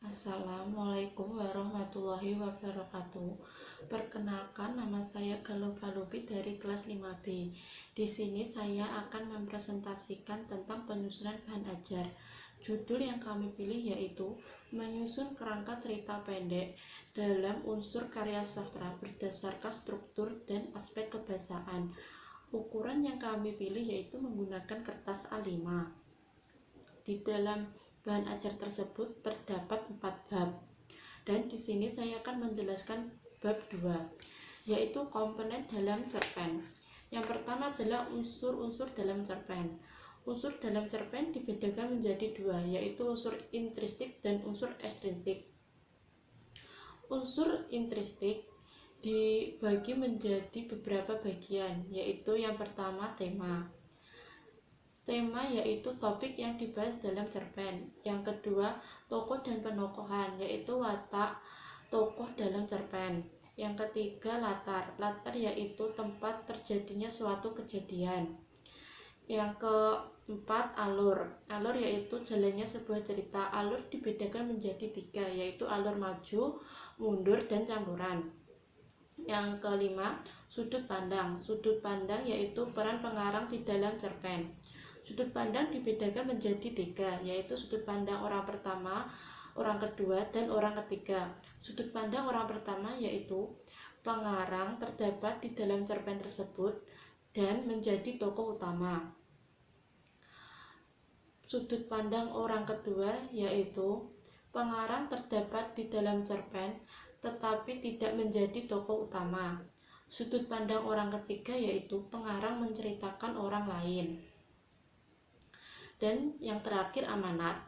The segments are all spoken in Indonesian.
Assalamualaikum warahmatullahi wabarakatuh. Perkenalkan, nama saya Galoba Lupi dari kelas 5B. Di sini saya akan mempresentasikan tentang penyusunan bahan ajar. Judul yang kami pilih yaitu menyusun kerangka cerita pendek dalam unsur karya sastra berdasarkan struktur dan aspek kebahasaan. Ukuran yang kami pilih yaitu menggunakan kertas A5. Di dalam bahan ajar tersebut terdapat 4 bab, dan di sini saya akan menjelaskan bab 2, yaitu komponen dalam cerpen. Yang pertama adalah unsur-unsur dalam cerpen. Unsur dalam cerpen dibedakan menjadi 2, yaitu unsur intrinsik dan unsur ekstrinsik. Unsur intrinsik dibagi menjadi beberapa bagian, yaitu yang pertama tema. Tema yaitu topik yang dibahas dalam cerpen. Yang kedua, tokoh dan penokohan, yaitu watak tokoh dalam cerpen. Yang ketiga, latar. Latar yaitu tempat terjadinya suatu kejadian. Yang keempat, alur. Alur yaitu jalannya sebuah cerita. Alur dibedakan menjadi 3, yaitu alur maju, mundur, dan campuran. Yang kelima, sudut pandang. Sudut pandang yaitu peran pengarang di dalam cerpen. Sudut pandang dibedakan menjadi 3, yaitu sudut pandang orang pertama, orang kedua, dan orang ketiga. Sudut pandang orang pertama yaitu pengarang terdapat di dalam cerpen tersebut dan menjadi tokoh utama. Sudut pandang orang kedua yaitu pengarang terdapat di dalam cerpen tetapi tidak menjadi tokoh utama. Sudut pandang orang ketiga yaitu pengarang menceritakan orang lain. Dan yang terakhir, amanat.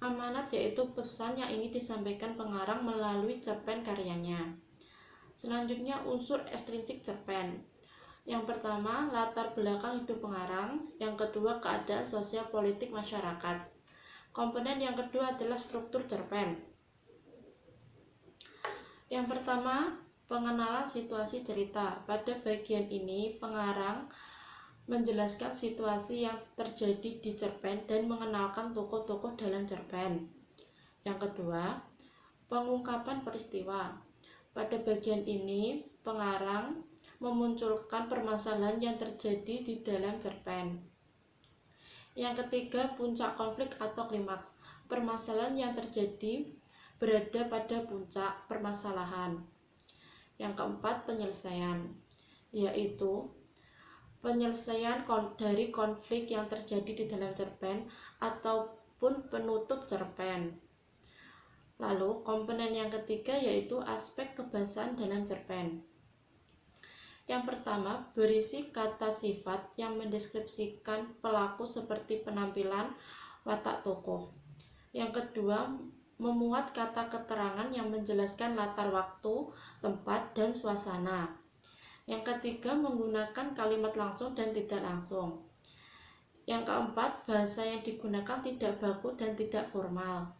Amanat yaitu pesan yang ingin disampaikan pengarang melalui cerpen karyanya. Selanjutnya, unsur ekstrinsik cerpen. Yang pertama, latar belakang hidup pengarang. Yang kedua, keadaan sosial politik masyarakat. Komponen yang kedua adalah struktur cerpen. Yang pertama, pengenalan situasi cerita. Pada bagian ini, pengarang menjelaskan situasi yang terjadi di cerpen dan mengenalkan tokoh-tokoh dalam cerpen. Yang kedua, pengungkapan peristiwa. Pada bagian ini, pengarang memunculkan permasalahan yang terjadi di dalam cerpen. Yang ketiga, puncak konflik atau klimaks. Permasalahan yang terjadi berada pada puncak permasalahan. Yang keempat, penyelesaian, yaitu penyelesaian dari konflik yang terjadi di dalam cerpen ataupun penutup cerpen. Lalu komponen yang ketiga yaitu aspek kebahasaan dalam cerpen. Yang pertama, berisi kata sifat yang mendeskripsikan pelaku seperti penampilan, watak tokoh. Yang kedua, memuat kata keterangan yang menjelaskan latar waktu, tempat, dan suasana. Yang ketiga, menggunakan kalimat langsung dan tidak langsung. Yang keempat, bahasa yang digunakan tidak baku dan tidak formal.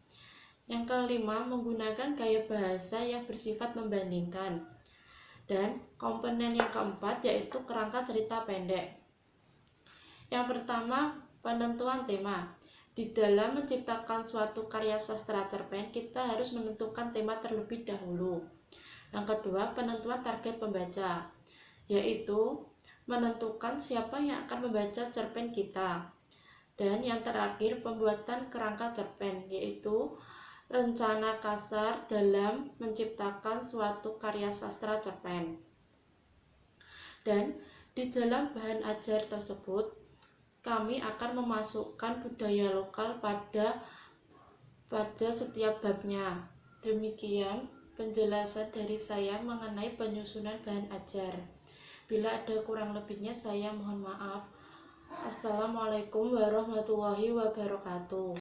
Yang kelima, menggunakan gaya bahasa yang bersifat membandingkan. Dan komponen yang keempat yaitu kerangka cerita pendek. Yang pertama, penentuan tema. Di dalam menciptakan suatu karya sastra cerpen, kita harus menentukan tema terlebih dahulu. Yang kedua, penentuan target pembaca, yaitu menentukan siapa yang akan membaca cerpen kita. Dan yang terakhir, pembuatan kerangka cerpen, yaitu rencana kasar dalam menciptakan suatu karya sastra cerpen. Dan di dalam bahan ajar tersebut, kami akan memasukkan budaya lokal pada setiap babnya. Demikian penjelasan dari saya mengenai penyusunan bahan ajar. Bila ada kurang lebihnya saya mohon maaf. Assalamualaikum warahmatullahi wabarakatuh.